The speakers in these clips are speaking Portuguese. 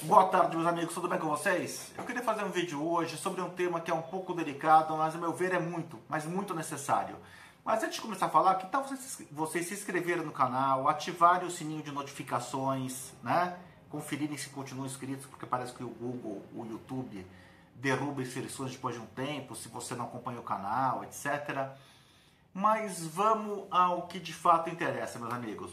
Boa tarde, meus amigos, tudo bem com vocês? Eu queria fazer um vídeo hoje sobre um tema que é um pouco delicado, mas, a meu ver, é muito necessário. Mas antes de começar a falar, que tal vocês se inscreverem no canal, ativarem o sininho de notificações, né? Conferirem se continuam inscritos, porque parece que o Google, o YouTube, derruba inscrições depois de um tempo, se você não acompanha o canal, etc. Mas vamos ao que de fato interessa, meus amigos.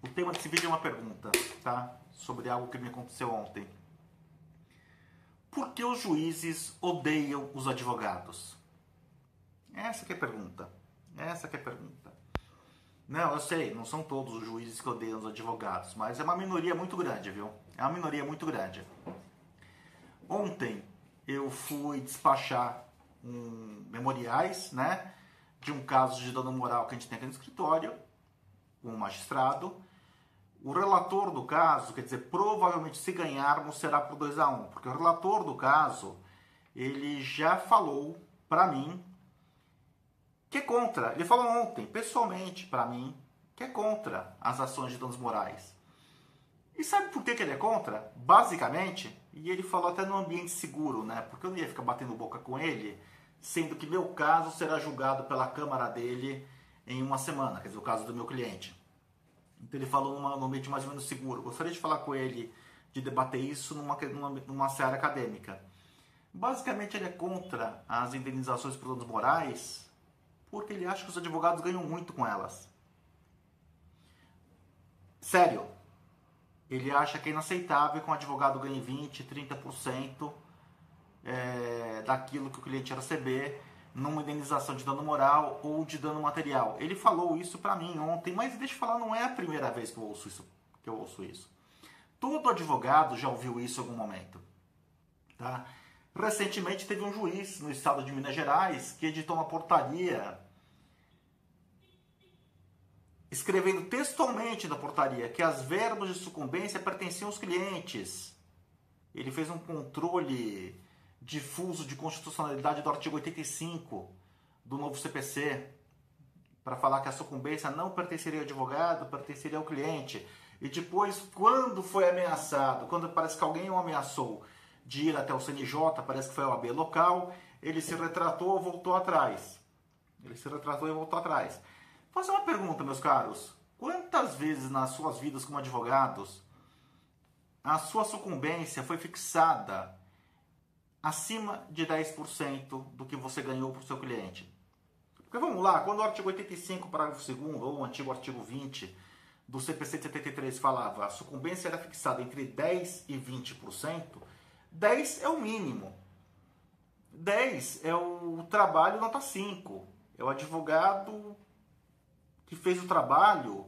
O tema desse vídeo é uma pergunta, tá? Sobre algo que me aconteceu ontem. Por que os juízes odeiam os advogados? Essa que é a pergunta. Essa que é a pergunta. Não, eu sei, não são todos os juízes que odeiam os advogados, mas é uma minoria muito grande, viu? É uma minoria muito grande. Ontem eu fui despachar memoriais, né? De um caso de dano moral que a gente tem aqui no escritório, com um magistrado. O relator do caso, quer dizer, provavelmente se ganharmos será por 2-1, porque o relator do caso, ele já falou para mim que é contra. Ele falou ontem, pessoalmente, para mim, que é contra as ações de danos morais. E sabe por que ele é contra? Basicamente, e ele falou até no ambiente seguro, né? Porque eu não ia ficar batendo boca com ele, sendo que meu caso será julgado pela Câmara dele em uma semana, quer dizer, o caso do meu cliente. Então ele falou num ambiente mais ou menos seguro. Gostaria de falar com ele, de debater isso numa seara acadêmica. Basicamente ele é contra as indenizações por danos morais, porque ele acha que os advogados ganham muito com elas. Sério. Ele acha que é inaceitável que um advogado ganhe 20%, 30% daquilo que o cliente receber numa indenização de dano moral ou de dano material. Ele falou isso para mim ontem, mas deixa eu falar, não é a primeira vez que eu ouço isso. Todo advogado já ouviu isso em algum momento. Tá? Recentemente teve um juiz no estado de Minas Gerais que editou uma portaria escrevendo textualmente na portaria que as verbas de sucumbência pertenciam aos clientes. Ele fez um controle difuso de constitucionalidade do artigo 85 do novo CPC, para falar que a sucumbência não pertenceria ao advogado, pertenceria ao cliente. E depois, quando foi ameaçado, quando parece que alguém o ameaçou de ir até o CNJ, parece que foi a OAB local, ele se retratou e voltou atrás. Vou fazer uma pergunta, meus caros. Quantas vezes nas suas vidas como advogados a sua sucumbência foi fixada acima de 10% do que você ganhou para o seu cliente? Porque vamos lá, quando o artigo 85, parágrafo 2º, ou o antigo artigo 20 do CPC de 73 falava a sucumbência era fixada entre 10% e 20%, 10 é o mínimo. 10 é o trabalho nota 5. É o advogado que fez o trabalho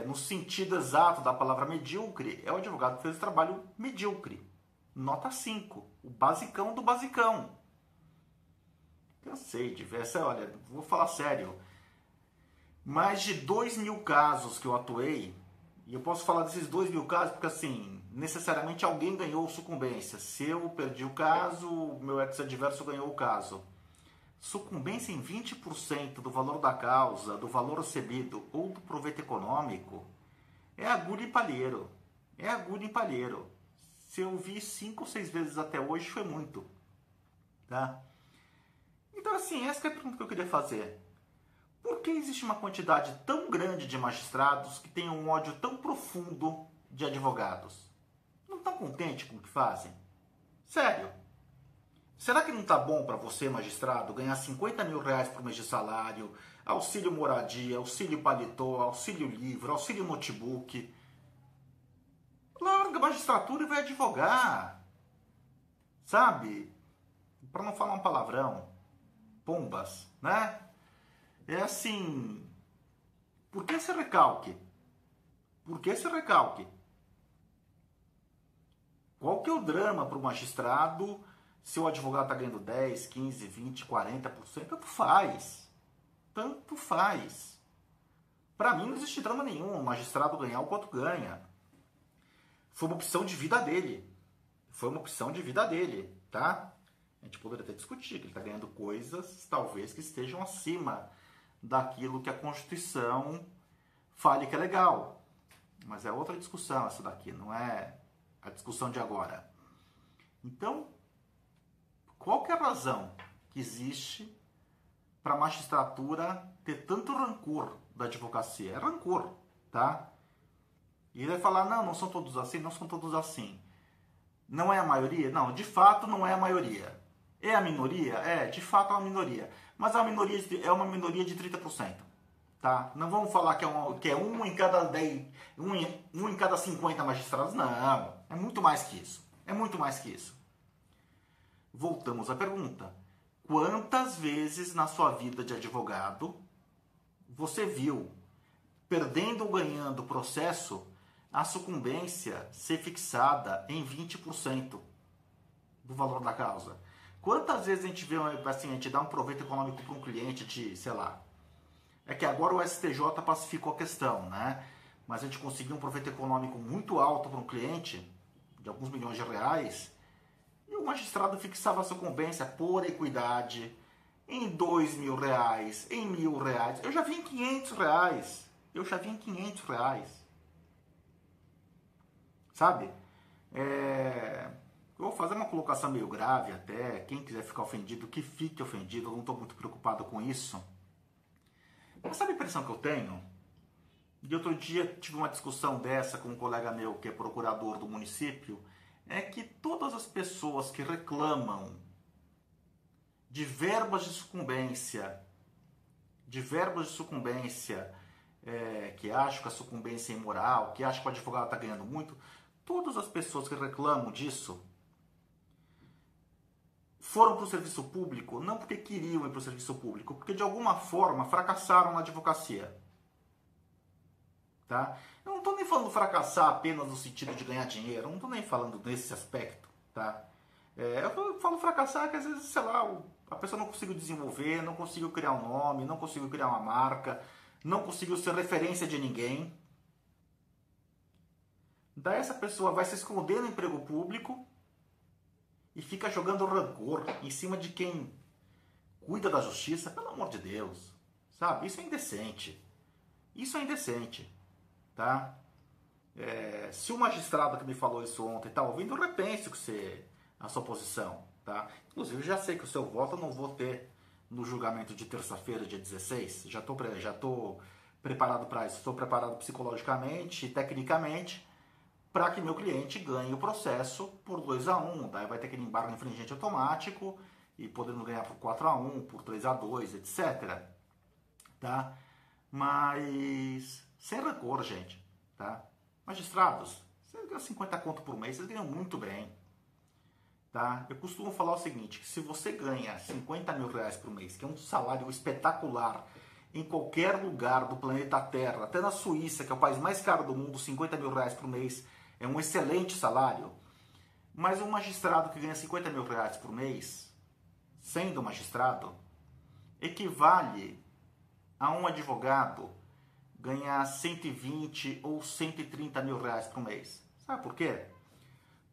no sentido exato da palavra medíocre, é o advogado que fez o trabalho medíocre. Nota 5. O basicão do basicão. Cansei de ver. Olha, vou falar sério. Mais de 2.000 casos que eu atuei, e eu posso falar desses 2.000 casos porque, assim, necessariamente alguém ganhou sucumbência. Se eu perdi o caso, o meu ex-adverso ganhou o caso. Sucumbência em 20% do valor da causa, do valor recebido ou do proveito econômico, é agulha e palheiro. É agulha e palheiro. Se eu vi 5 ou 6 vezes até hoje, foi muito. Tá? Então, assim, essa é a pergunta que eu queria fazer. Por que existe uma quantidade tão grande de magistrados que têm um ódio tão profundo de advogados? Não estão contentes com o que fazem? Sério? Será que não está bom para você, magistrado, ganhar 50 mil reais por mês de salário, auxílio moradia, auxílio paletó, auxílio livro, auxílio notebook? Larga a magistratura e vai advogar. Sabe? Para não falar um palavrão. Pombas, né? É assim. Por que esse recalque? Por que esse recalque? Qual que é o drama para o magistrado se o advogado está ganhando 10, 15, 20, 40%? Tanto faz. Tanto faz. Para mim não existe drama nenhum o magistrado ganhar o quanto ganha. Foi uma opção de vida dele. Foi uma opção de vida dele, tá? A gente poderia até discutir que ele está ganhando coisas, talvez, que estejam acima daquilo que a Constituição fale que é legal. Mas é outra discussão essa daqui, não é a discussão de agora. Então, qual que é a razão que existe para a magistratura ter tanto rancor da advocacia? É rancor, tá? E ele vai falar, não, não são todos assim, não são todos assim. Não é a maioria? Não, de fato não é a maioria. É a minoria? É, de fato é uma minoria. Mas a minoria é uma minoria de 30%. Tá? Não vamos falar que é um em cada 10, um em cada 50 magistrados. Não, é muito mais que isso. É muito mais que isso. Voltamos à pergunta. Quantas vezes na sua vida de advogado você viu, perdendo ou ganhando o processo, a sucumbência ser fixada em 20% do valor da causa? Quantas vezes a gente vê, assim, a gente dá um proveito econômico para um cliente de, sei lá, é que agora o STJ pacificou a questão, né? Mas a gente conseguiu um proveito econômico muito alto para um cliente, de alguns milhões de reais, e o magistrado fixava a sucumbência por equidade em R$2.000, em R$1.000. Eu já vi em R$500. Eu já vi em R$500. Sabe? Eu vou fazer uma colocação meio grave até. Quem quiser ficar ofendido, que fique ofendido. Eu não estou muito preocupado com isso. Mas sabe a impressão que eu tenho? E outro dia tive uma discussão dessa com um colega meu que é procurador do município. É que todas as pessoas que reclamam de verbas de sucumbência, que acham que a sucumbência é imoral, que acham que o advogado está ganhando muito, todas as pessoas que reclamam disso foram para o serviço público, não porque queriam ir para o serviço público, porque de alguma forma fracassaram na advocacia. Tá? Eu não estou nem falando fracassar apenas no sentido de ganhar dinheiro, eu não estou nem falando nesse aspecto. Tá? Eu falo fracassar que às vezes, sei lá, a pessoa não conseguiu desenvolver, não conseguiu criar um nome, não conseguiu criar uma marca, não conseguiu ser referência de ninguém. Daí essa pessoa vai se esconder no emprego público e fica jogando rancor em cima de quem cuida da justiça. Pelo amor de Deus, sabe? Isso é indecente. Isso é indecente, tá? Se o magistrado que me falou isso ontem está ouvindo, repense a sua posição, tá? Inclusive, já sei que o seu voto eu não vou ter no julgamento de terça-feira, dia 16. Já estou preparado para isso. Estou preparado psicologicamente e tecnicamente para que meu cliente ganhe o processo por 2-1. Daí vai ter aquele embargo infringente automático e podendo ganhar por 4-1, por 3-2, etc. Tá? Mas sem rancor, gente. Tá? Magistrados, vocês ganham 50 conto por mês, vocês ganham muito bem. Tá? Eu costumo falar o seguinte, que se você ganha 50 mil reais por mês, que é um salário espetacular em qualquer lugar do planeta Terra, até na Suíça, que é o país mais caro do mundo, 50 mil reais por mês é um excelente salário. Mas um magistrado que ganha 50 mil reais por mês, sendo magistrado, equivale a um advogado ganhar 120 ou 130 mil reais por mês. Sabe por quê?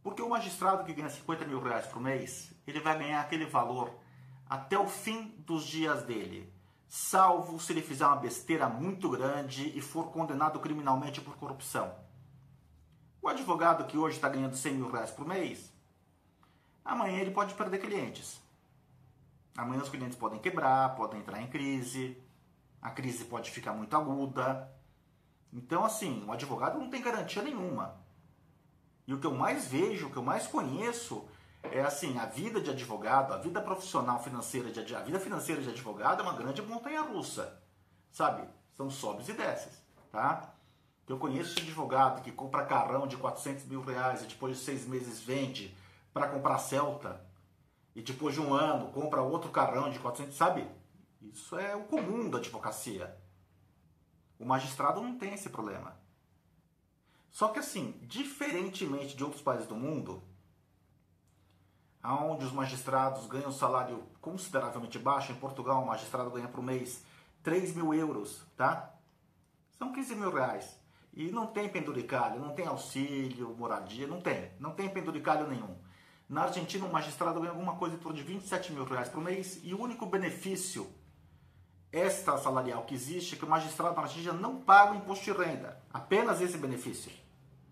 Porque o magistrado que ganha 50 mil reais por mês, ele vai ganhar aquele valor até o fim dos dias dele, salvo se ele fizer uma besteira muito grande e for condenado criminalmente por corrupção. O advogado que hoje está ganhando 100 mil reais por mês, amanhã ele pode perder clientes. Amanhã os clientes podem quebrar, podem entrar em crise, a crise pode ficar muito aguda. Então, assim, o advogado não tem garantia nenhuma. E o que eu mais vejo, o que eu mais conheço é assim, a vida de advogado, a vida profissional financeira, a vida financeira de advogado é uma grande montanha-russa, sabe? São sobes e desces, tá? Eu conheço esse advogado que compra carrão de 400 mil reais e depois de 6 meses vende para comprar Celta e depois de um ano compra outro carrão de 400, sabe? Isso é o comum da advocacia. O magistrado não tem esse problema. Só que assim, diferentemente de outros países do mundo, onde os magistrados ganham um salário consideravelmente baixo, em Portugal o magistrado ganha por mês 3 mil euros, tá? São 15 mil reais. E não tem penduricalho, não tem auxílio, moradia, não tem penduricalho nenhum. Na Argentina, um magistrado ganha alguma coisa em torno de 27 mil reais por mês e o único benefício extra salarial que existe, que o magistrado na Argentina não paga o imposto de renda, apenas esse benefício,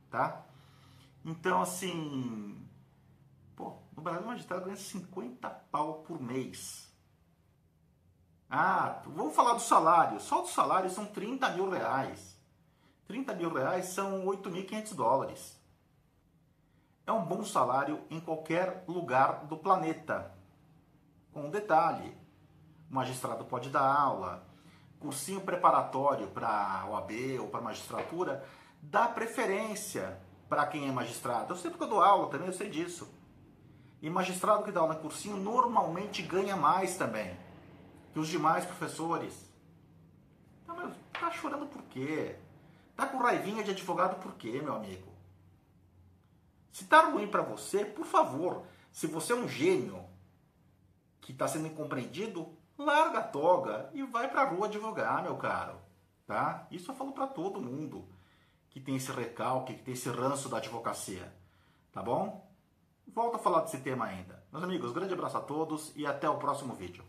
tá? Então, assim, pô, no Brasil o magistrado ganha 50 pau por mês. Ah, vamos falar do salário. Só do salário são 30 mil reais. 30 mil reais são 8.500 dólares. É um bom salário em qualquer lugar do planeta. Com um detalhe, o magistrado pode dar aula, cursinho preparatório para OAB ou para magistratura, dá preferência para quem é magistrado. Eu sei porque eu dou aula também, eu sei disso. E magistrado que dá aula em cursinho normalmente ganha mais também que os demais professores. Então, meu, tá chorando por quê? Tá com raivinha de advogado por quê, meu amigo? Se tá ruim para você, por favor, se você é um gênio que está sendo incompreendido, larga a toga e vai pra rua advogar, meu caro. Tá? Isso eu falo para todo mundo que tem esse recalque, que tem esse ranço da advocacia. Tá bom? Volto a falar desse tema ainda. Meus amigos, grande abraço a todos e até o próximo vídeo.